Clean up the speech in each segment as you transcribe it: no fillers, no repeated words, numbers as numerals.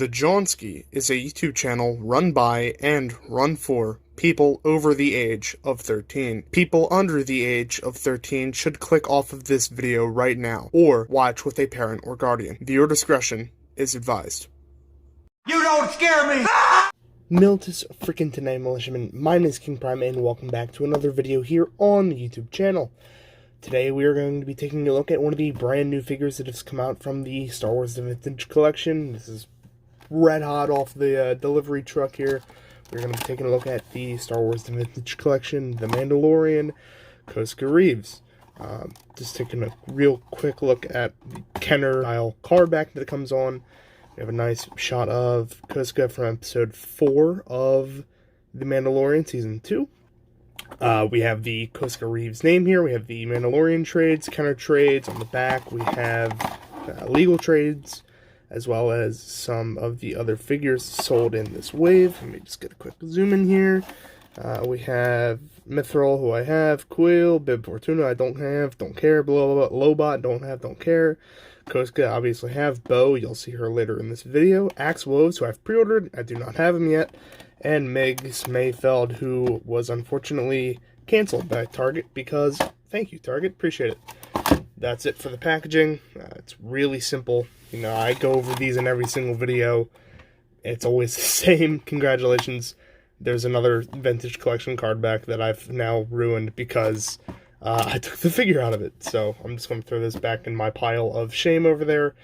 The Johnski is a YouTube channel run by and run for people over the age of 13. People under the age of 13 should click off of this video right now, or watch with a parent or guardian. Viewer discretion is advised. You don't scare me! Militus freaking tonight, militiamen. My name is King Prime, and welcome back to another video here on the YouTube channel. Today we are going to be taking a look at one of the brand new figures that has come out from the Star Wars The Vintage Collection. This is red hot off the delivery truck here. We're going to be taking a look at the Star Wars The Vintage Collection, The Mandalorian, Koska Reeves. Just taking a real quick look at the Kenner style card back that it comes on. We have a nice shot of Koska from episode 4 of The Mandalorian Season 2. We have the Koska Reeves name here. We have the Mandalorian trades, Kenner trades on the back. We have legal trades, as well as some of the other figures sold in this wave. Let me just get a quick zoom in here. We have Mithril, who I have, Quill, Bib Fortuna, I don't have, don't care, Lobot, don't have, don't care. Koska, obviously have, Bo, you'll see her later in this video. Axe Woves, who I've pre-ordered, I do not have him yet. And Megs Mayfeld, who was unfortunately canceled by Target because, thank you Target, appreciate it. That's it for the packaging. It's really simple. You know, I go over these in every single video. It's always the same. Congratulations. There's another Vintage Collection card back that I've now ruined because I took the figure out of it. So I'm just going to throw this back in my pile of shame over there.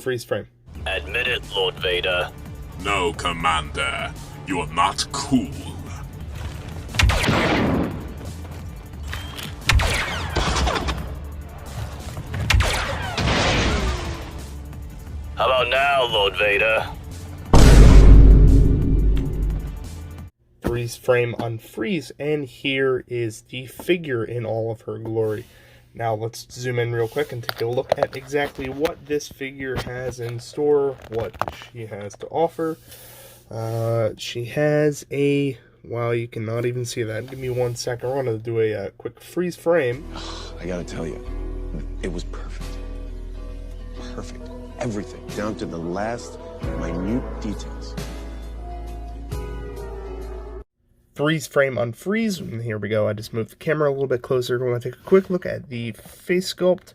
Freeze frame. Admit it, Lord Vader. No, Commander. You're not cool. How about now, Lord Vader? Freeze frame unfreeze, and here is the figure in all of her glory. Now let's zoom in real quick and take a look at exactly what this figure has in store, what she has to offer. She has a, wow, you cannot even see that. Give me 1 second. I want to do a quick freeze frame. I gotta tell you, it was perfect. Perfect. Everything, down to the last minute details. Freeze frame unfreeze, and here we go. I just moved the camera a little bit closer. We want to take a quick look at the face sculpt.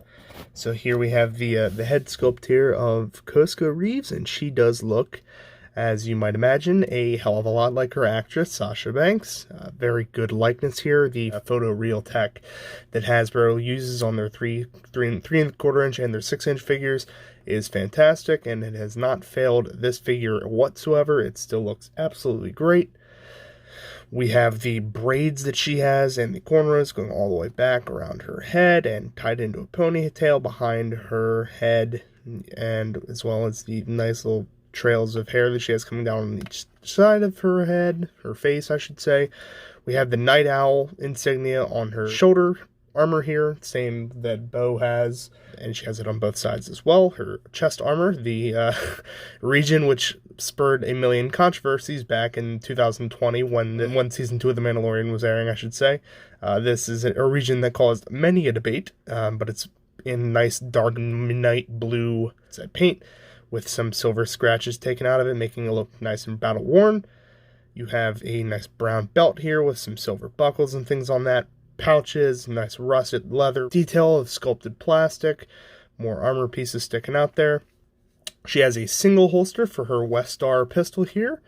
So here we have the head sculpt here of Koska Reeves, and she does look, as you might imagine, a hell of a lot like her actress, Sasha Banks. Very good likeness here. The photo real tech that Hasbro uses on their 3.25 inch and their 6-inch figures is fantastic, and it has not failed this figure whatsoever. It still looks absolutely great. We have the braids that she has and the cornrows going all the way back around her head and tied into a ponytail behind her head, and as well as the nice little trails of hair that she has coming down on each side of her head, her face, I should say. We have the Night Owl insignia on her shoulder armor here, same that Bo has, and she has it on both sides as well. Her chest armor, the region which spurred a million controversies back in 2020 when Season 2 of The Mandalorian was airing, I should say. This is a region that caused many a debate, but it's in nice dark midnight blue paint with some silver scratches taken out of it, making it look nice and battle-worn. You have a nice brown belt here with some silver buckles and things on that. Pouches, nice rusted leather detail of sculpted plastic, more armor pieces sticking out there. She has a single holster for her Westar pistol here,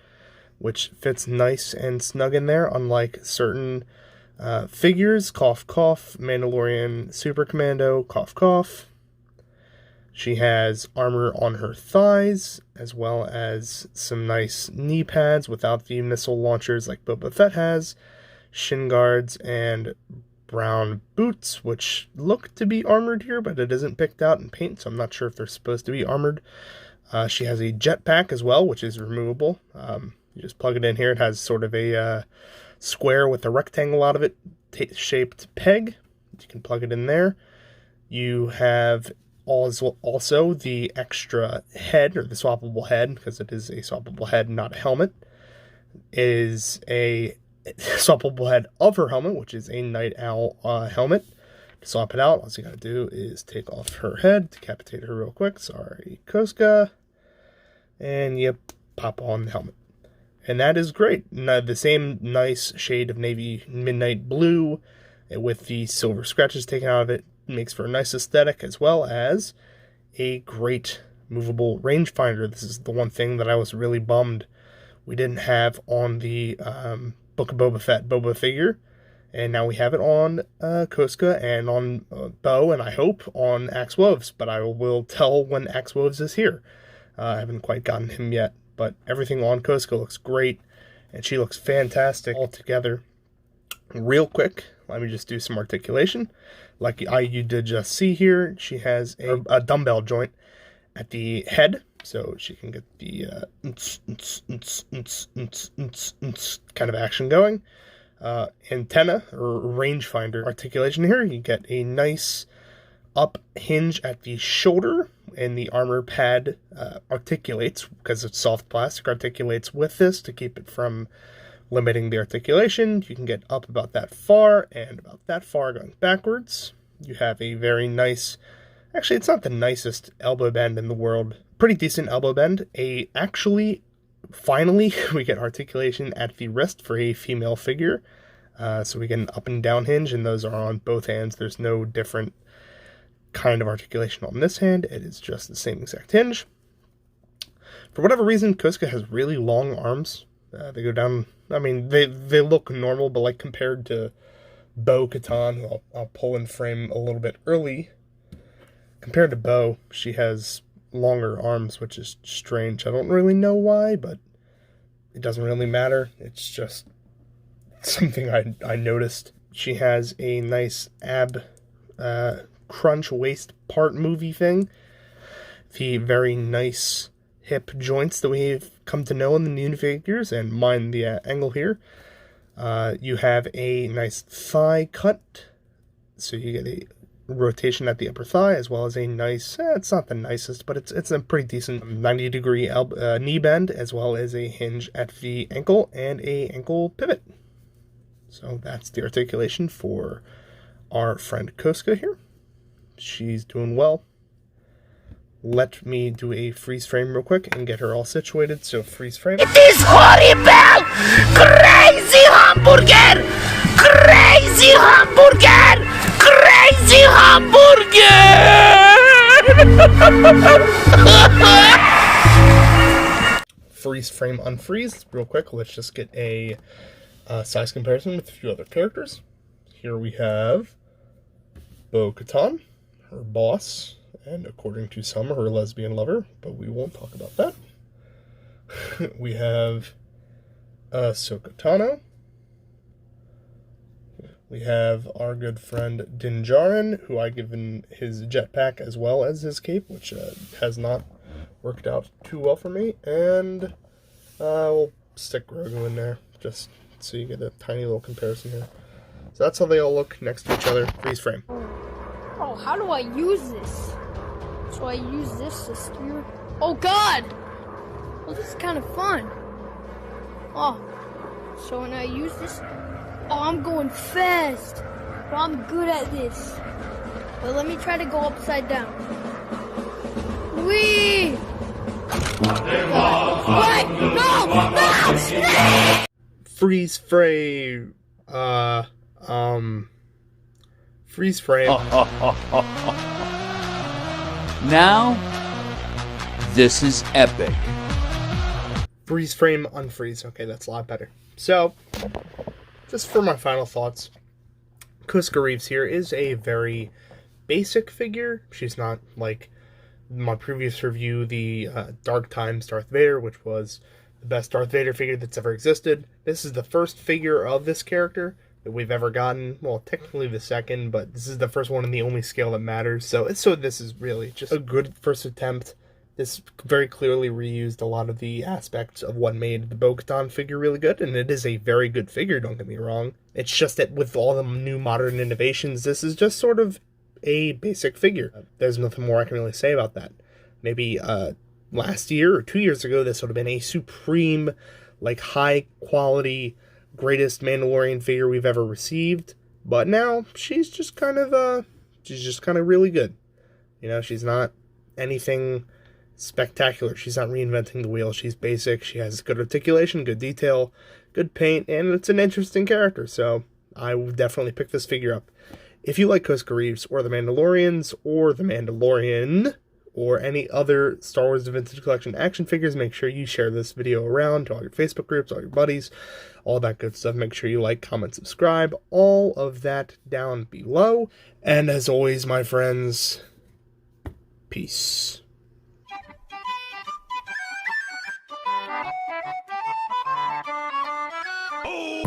which fits nice and snug in there, unlike certain figures. Cough, cough. Mandalorian Super Commando, cough, cough. She has armor on her thighs, as well as some nice knee pads without the missile launchers like Boba Fett has. Shin guards and brown boots, which look to be armored here, but it isn't picked out in paint, so I'm not sure if they're supposed to be armored. She has a jetpack as well, which is removable. You just plug it in here. It has sort of a square with a rectangle out of it, shaped peg. You can plug it in there. You have also the extra head, or the swappable head, because it is a swappable head, not a helmet, is a swappable head of her helmet, which is a Night Owl helmet. To swap it out, all you gotta do is take off her head, decapitate her real quick. Sorry, Koska. and you pop on the helmet. And that is great. Now, the same nice shade of navy midnight blue with the silver scratches taken out of it makes for a nice aesthetic, as well as a great movable rangefinder. This is the one thing that I was really bummed we didn't have on the Book of Boba Fett Boba figure. And now we have it on Koska and on Bo, and I hope on Axe Woves. But I will tell when Axe Woves is here. I haven't quite gotten him yet. But everything on Koska looks great, and she looks fantastic altogether. Real quick, let me just do some articulation. Like you did just see here, she has a dumbbell joint at the head, so she can get the kind of action going. Antenna, or rangefinder articulation here. You get a nice up hinge at the shoulder, and the armor pad articulates, because it's soft plastic, articulates with this to keep it from limiting the articulation. You can get up about that far and about that far going backwards. You have a very nice, actually it's not the nicest elbow bend in the world, pretty decent elbow bend. Finally we get articulation at the wrist for a female figure. So we get an up and down hinge, and those are on both hands. There's no different kind of articulation on this hand. It is just the same exact hinge. For whatever reason, Koska has really long arms. They go down, I mean, they look normal, but like compared to Bo-Katan, who I'll pull in frame a little bit early, compared to Bo, she has longer arms, which is strange. I don't really know why, but it doesn't really matter. It's just something I noticed. She has a nice ab crunch waist part movie thing. The very nice hip joints that we've come to know in the new figures, and mind the angle here. You have a nice thigh cut, so you get a rotation at the upper thigh, as well as a nice, it's not the nicest, but it's a pretty decent 90-degree knee bend, as well as a hinge at the ankle and a ankle pivot. So that's the articulation for our friend Koska here. She's doing well. Let me do a freeze frame real quick and get her all situated. So freeze frame. It is horrible! Crazy hamburger! Crazy hamburger! Crazy hamburger! Freeze frame unfreeze real quick. Let's just get a size comparison with a few other characters. Here we have Bo-Katan, her boss, and according to some, her lesbian lover, but we won't talk about that. We have Ahsoka Tano. We have our good friend Din Djarin, who I've given his jetpack as well as his cape, which has not worked out too well for me. And we'll stick Grogu in there, just so you get a tiny little comparison here. So that's how they all look next to each other. Freeze frame. Oh, how do I use this? So I use this to steer. Oh God! Well, this is kind of fun. Oh, so when I use this, oh, I'm going fast. But I'm good at this. But let me try to go upside down. Whee! What? No! No! Freeze frame. Freeze frame. Now, this is epic. Freeze frame, unfreeze. Okay, that's a lot better. So, just for my final thoughts, Koska Reeves here is a very basic figure. She's not like my previous review, the Dark Times Darth Vader, which was the best Darth Vader figure that's ever existed. This is the first figure of this character that we've ever gotten. Well, technically the second, but this is the first one and the only scale that matters. So this is really just a good first attempt. This very clearly reused a lot of the aspects of what made the Bo-Katan figure really good, and it is a very good figure, don't get me wrong. It's just that with all the new modern innovations, this is just sort of a basic figure. There's nothing more I can really say about that. Maybe last year or 2 years ago, this would have been a supreme, like, high-quality, greatest Mandalorian figure we've ever received. But now, she's just kind of really good. You know, she's not anything spectacular. She's not reinventing the wheel. She's basic. She has good articulation, good detail, good paint, and it's an interesting character. So I would definitely pick this figure up. If you like Koska Reeves or the Mandalorians or the Mandalorian or any other Star Wars Vintage Collection action figures, make sure you share this video around to all your Facebook groups, all your buddies, all that good stuff. Make sure you like, comment, subscribe, all of that down below. And as always, my friends, peace. Oh!